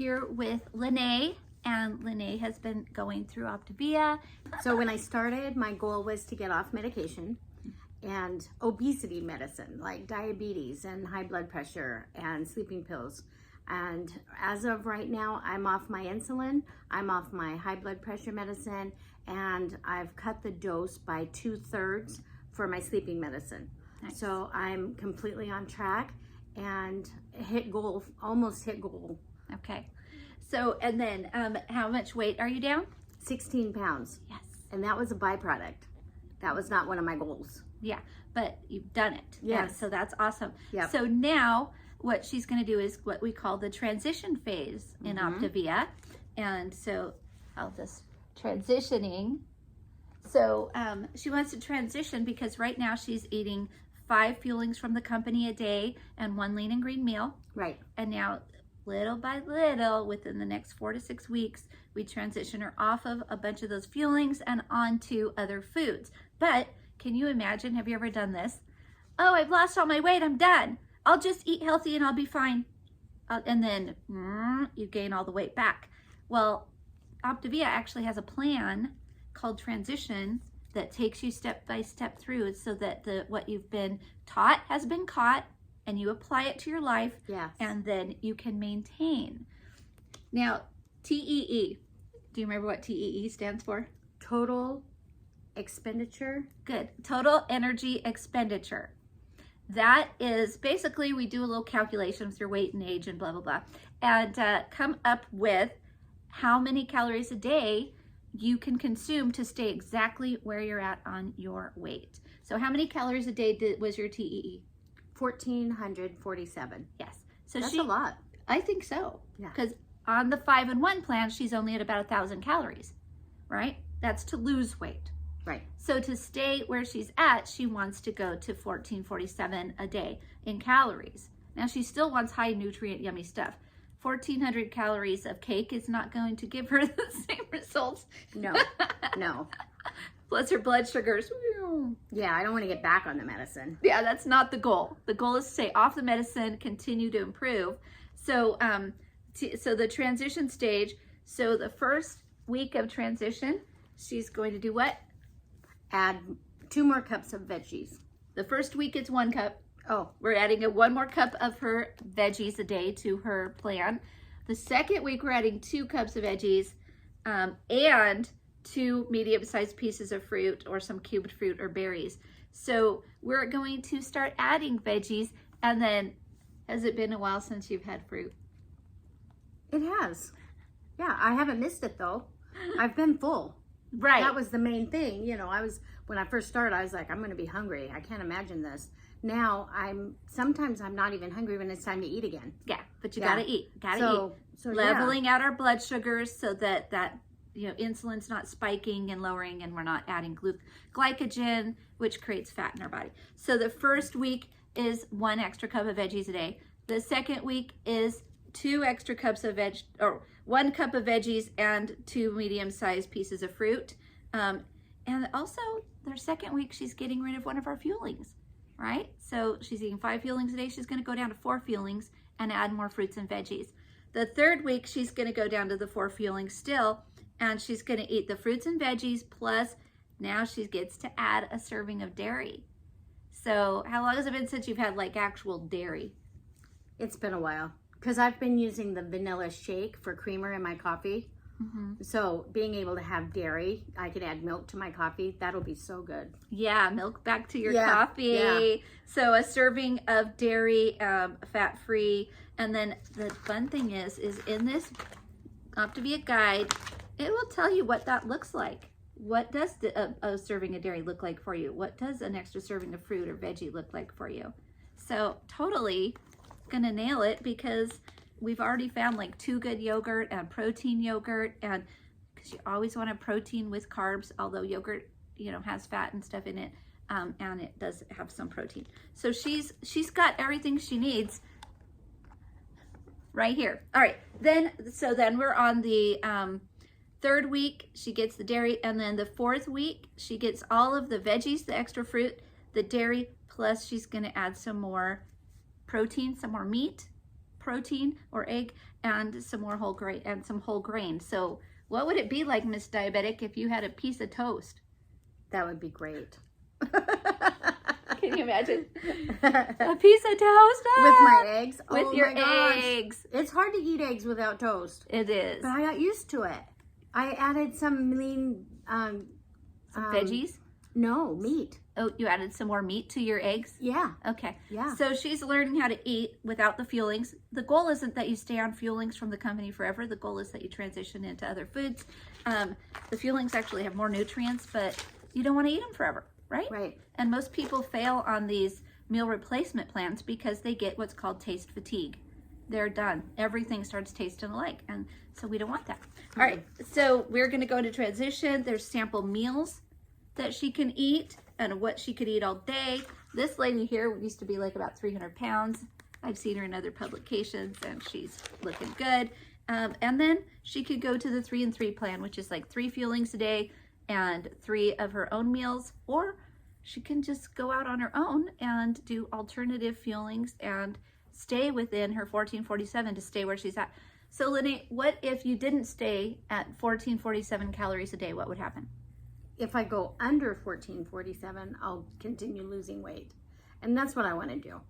here with Lynee, and Lynee has been going through Opta Via. So when I started, my goal was to get off medication and obesity medicine like diabetes and high blood pressure and sleeping pills. And as of right now, I'm off my insulin, I'm off my high blood pressure medicine, and I've cut the dose by 2/3 for my sleeping medicine. Nice. So I'm completely on track and hit goal, almost hit goal. Okay. So, and then how much weight are you down? 16 pounds. Yes. And that was a byproduct. That was not one of my goals. Yeah, but you've done it. Yes. And so that's awesome. Yep. So now what she's going to do is what we call the transition phase in Opta Via. And so I'll just transitioning. So she wants to transition because right now she's eating 5 fuelings from the company a day and 1 lean and green meal. Right. And now little by little, within the next 4 to 6 weeks, we transition her off of a bunch of those fuelings and onto other foods. But can you imagine, have you ever done this? Oh, I've lost all my weight, I'm done. I'll just eat healthy and I'll be fine. And then you gain all the weight back. Well, Opta Via actually has a plan called Transition that takes you step by step through so that what you've been taught has been caught, and you apply it to your life. Yes. And then you can maintain. Now, TEE. Do you remember what TEE stands for? Total expenditure. Good. Total energy expenditure. That is basically, we do a little calculation with your weight and age and blah, blah, blah, and come up with how many calories a day you can consume to stay exactly where you're at on your weight. So how many calories a day was your TEE? 1,447. Yes. So that's a lot. I think so. Yeah. Because on the 5 and 1 plan, she's only at about 1,000 calories, right? That's to lose weight. Right. So to stay where she's at, she wants to go to 1,447 a day in calories. Now she still wants high nutrient, yummy stuff. 1,400 calories of cake is not going to give her the same results. No, no. Plus her blood sugars. Yeah, I don't want to get back on the medicine. Yeah, that's not the goal. The goal is to stay off the medicine, continue to improve. So, so the transition stage. So the first week of transition, she's going to do what? Add 2 more cups of veggies. The first week it's 1 cup. Oh, We're adding 1 more cup of her veggies a day to her plan. The second week we're adding 2 cups of veggies and 2 medium-sized pieces of fruit or some cubed fruit or berries. So we're going to start adding veggies. And then, has it been a while since you've had fruit? it has. Yeah, I haven't missed it though. I've been full. Right. That was the main thing. You know, when I first started, I was like, I'm going to be hungry. I can't imagine this. Now sometimes I'm not even hungry when it's time to eat again. Yeah, but you Yeah. gotta eat. So Leveling out our blood sugars so that insulin's not spiking and lowering, and we're not adding glycogen, which creates fat in our body. So the first week is 1 extra cup of veggies a day. The second week is 2 extra cups of 1 cup of veggies and 2 medium-sized pieces of fruit. And also, their second week, she's getting rid of one of our fuelings, right? So she's eating 5 fuelings a day. She's going to go down to 4 fuelings and add more fruits and veggies. The third week, she's going to go down to the 4 fuelings still, and she's going to eat the fruits and veggies, plus now she gets to add a serving of dairy. So how long has it been since you've had like actual dairy? It's been a while because I've been using the vanilla shake for creamer in my coffee. So being able to have dairy, I can add milk to my coffee. That'll be so good. Yeah, milk back to your Yeah, coffee. yeah. So a serving of dairy, fat-free. And then the fun thing is in this Opta Via guide, it will tell you what that looks like. What does a serving of dairy look like for you? What does an extra serving of fruit or veggie look like for you? So totally gonna nail it because we've already found like 2 good yogurt and protein yogurt, and because you always want a protein with carbs, although yogurt, has fat and stuff in it, and it does have some protein. So she's got everything she needs right here. All right, then we're on the 3rd week, she gets the dairy, and then the 4th week, she gets all of the veggies, the extra fruit, the dairy, plus she's gonna add some more protein, some more meat, protein or egg and some more whole grain. So what would it be like, Miss Diabetic, if you had a piece of toast? That would be great. Can you imagine? A piece of toast? With my eggs? With oh your my gosh. eggs. It's hard to eat eggs without toast. It is. But I got used to it. I added some lean... Some veggies? No, meat. Oh, you added some more meat to your eggs? Yeah. Okay. Yeah. So she's learning how to eat without the fuelings. The goal isn't that you stay on fuelings from the company forever. The goal is that you transition into other foods. The fuelings actually have more nutrients, but you don't want to eat them forever, right? Right. And most people fail on these meal replacement plans because they get what's called taste fatigue. They're done. Everything starts tasting alike. And so we don't want that. All right. So we're going to go into transition. There's sample meals that she can eat and what she could eat all day. This lady here used to be like about 300 pounds. I've seen her in other publications and she's looking good. And then she could go to the 3 and 3 plan, which is like 3 fuelings a day and 3 of her own meals, or she can just go out on her own and do alternative fuelings and stay within her 1447 to stay where she's at. So Lynee, what if you didn't stay at 1447 calories a day? What would happen? If I go under 1447, I'll continue losing weight. And that's what I want to do.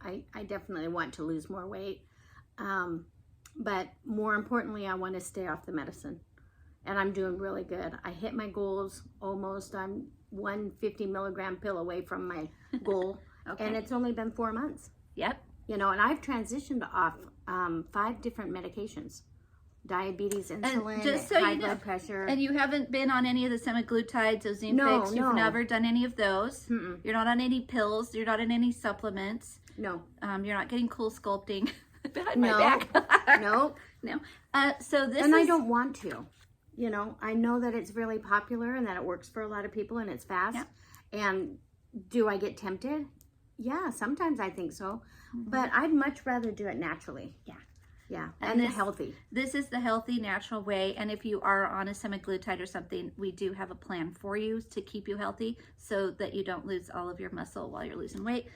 I definitely want to lose more weight. But more importantly, I want to stay off the medicine. And I'm doing really good. I hit my goals almost. I'm 150 milligram pill away from my goal. Okay. And it's only been 4 months. Yep. You know, and I've transitioned off 5 different medications. Diabetes, insulin, just so high you know, blood pressure. And you haven't been on any of the semaglutides, Ozempics. No, You've no. never done any of those. Mm-mm. You're not on any pills. You're not on any supplements. No. You're not getting cool sculpting behind No. my back. No. No. So this And is... I don't want to. You know, I know that it's really popular and that it works for a lot of people and it's fast. Yeah. And do I get tempted? Yeah, sometimes I think so. But I'd much rather do it naturally. Yeah. Yeah, And and this- healthy. This is the healthy, natural way. And if you are on a semaglutide or something, we do have a plan for you to keep you healthy so that you don't lose all of your muscle while you're losing weight.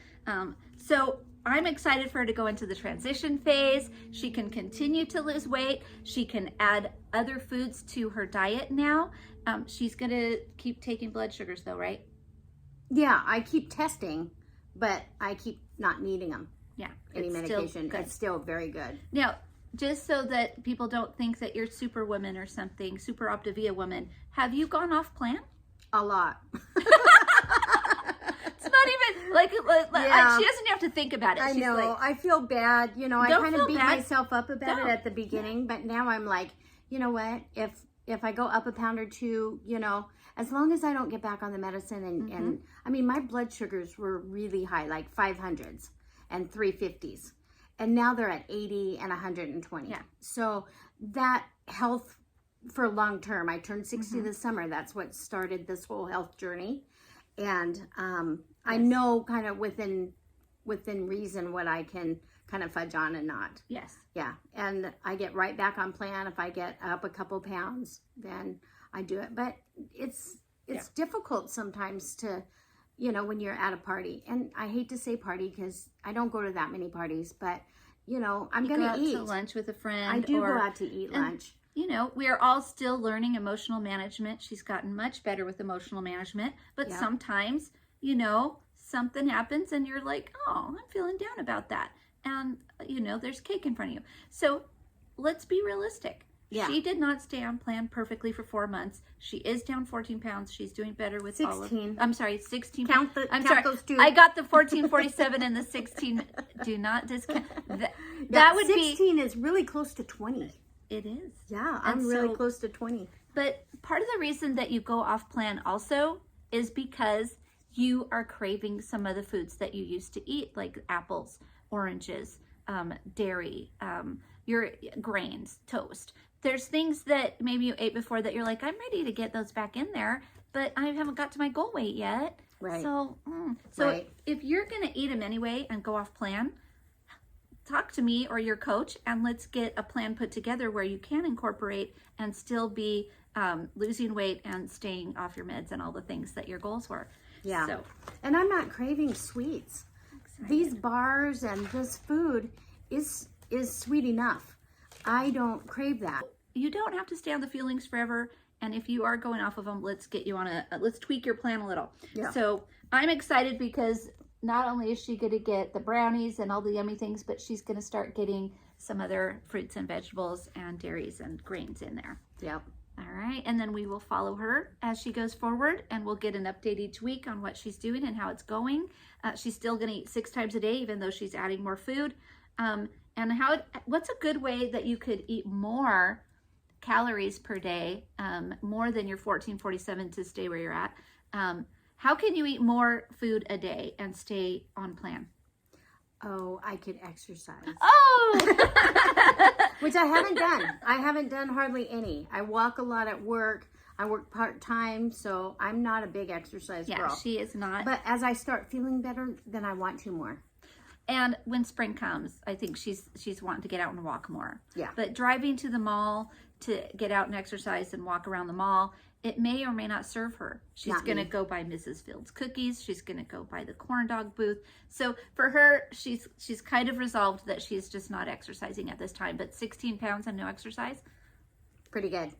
So I'm excited for her to go into the transition phase. She can continue to lose weight. She can add other foods to her diet now. She's going to keep taking blood sugars though, right? Yeah, I keep testing, but I keep not needing them. Yeah. Any it's medication. still good. It's still very good. Now, just so that people don't think that you're superwoman or something, super Opta Via woman, have you gone off plan? A lot. It's not even like Yeah. she doesn't have to think about it. I She's know. like, I feel bad. You know, I Don't kind of feel beat bad. myself up about Don't. it at the beginning, but now I'm like, you know what? If I go up a pound or two, you know, as long as I don't get back on the medicine and I mean, my blood sugars were really high, like 500s and 350s. And now they're at 80 and 120. Yeah. So that health for long term, I turned 60 this summer. That's what started this whole health journey. And I know kind of within reason what I can kind of fudge on and not. yes. Yeah. And I get right back on plan. If I get up a couple pounds, then I do it. But it's difficult sometimes to, you know, when you're at a party. And I hate to say party because I don't go to that many parties, but you know, I'm going to eat. To lunch with a friend. I do or, go out to eat lunch. You know, we are all still learning emotional management. She's gotten much better with emotional management, but Yeah. sometimes, you know, something happens and you're like, oh, I'm feeling down about that. And, you know, there's cake in front of you. So let's be realistic. Yeah. She did not stay on plan perfectly for 4 months. She is down 14 pounds. She's doing better with 16. I'm sorry, 16. Count those two. I got the 1447 and the 16. Do not discount. That would 16 is really close to 20. It is. Yeah, And I'm really so- close to 20. But part of the reason that you go off plan also is because you are craving some of the foods that you used to eat, like apples, oranges, dairy, your grains, toast. There's things that maybe you ate before that you're like, I'm ready to get those back in there, but I haven't got to my goal weight yet. Right. So Right. if you're going to eat them anyway and go off plan, talk to me or your coach and let's get a plan put together where you can incorporate and still be losing weight and staying off your meds and all the things that your goals were. Yeah. So And I'm not craving sweets. These bars and this food is is sweet enough. I don't crave that. You don't have to stay on the fuelings forever. And if you are going off of them, let's get you on let's tweak your plan a little. Yeah. So I'm excited because not only is she going to get the brownies and all the yummy things, but she's going to start getting some other fruits and vegetables and dairies and grains in there. Yep. All right. And then we will follow her as she goes forward, and we'll get an update each week on what she's doing and how it's going. She's still going to eat 6 times a day, even though she's adding more food. And what's a good way that you could eat more calories per day, more than your 1447 to stay where you're at? How can you eat more food a day and stay on plan? Oh, I could exercise. Oh! Which I haven't done. I haven't done hardly any. I walk a lot at work. I work part-time, so I'm not a big exercise girl. Yeah, she is not. But as I start feeling better, then I want to more. And when spring comes, I think she's wanting to get out and walk more. Yeah. But driving to the mall to get out and exercise and walk around the mall, it may or may not serve her. She's going to go buy Mrs. Fields cookies. She's going to go buy the corn dog booth. So for her, she's kind of resolved that she's just not exercising at this time. But 16 pounds and no exercise? Pretty good.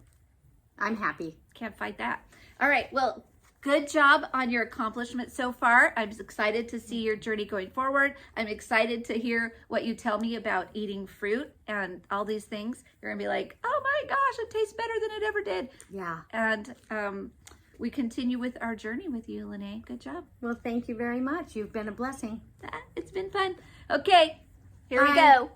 I'm happy. Can't fight that. All right. Well, good job on your accomplishment so far. I'm excited to see your journey going forward. I'm excited to hear what you tell me about eating fruit and all these things. You're going to be like, oh my gosh, it tastes better than it ever did. Yeah. And we continue with our journey with you, Lynee. Good job. Well, thank you very much. You've been a blessing. It's been fun. Okay, here we Bye. go.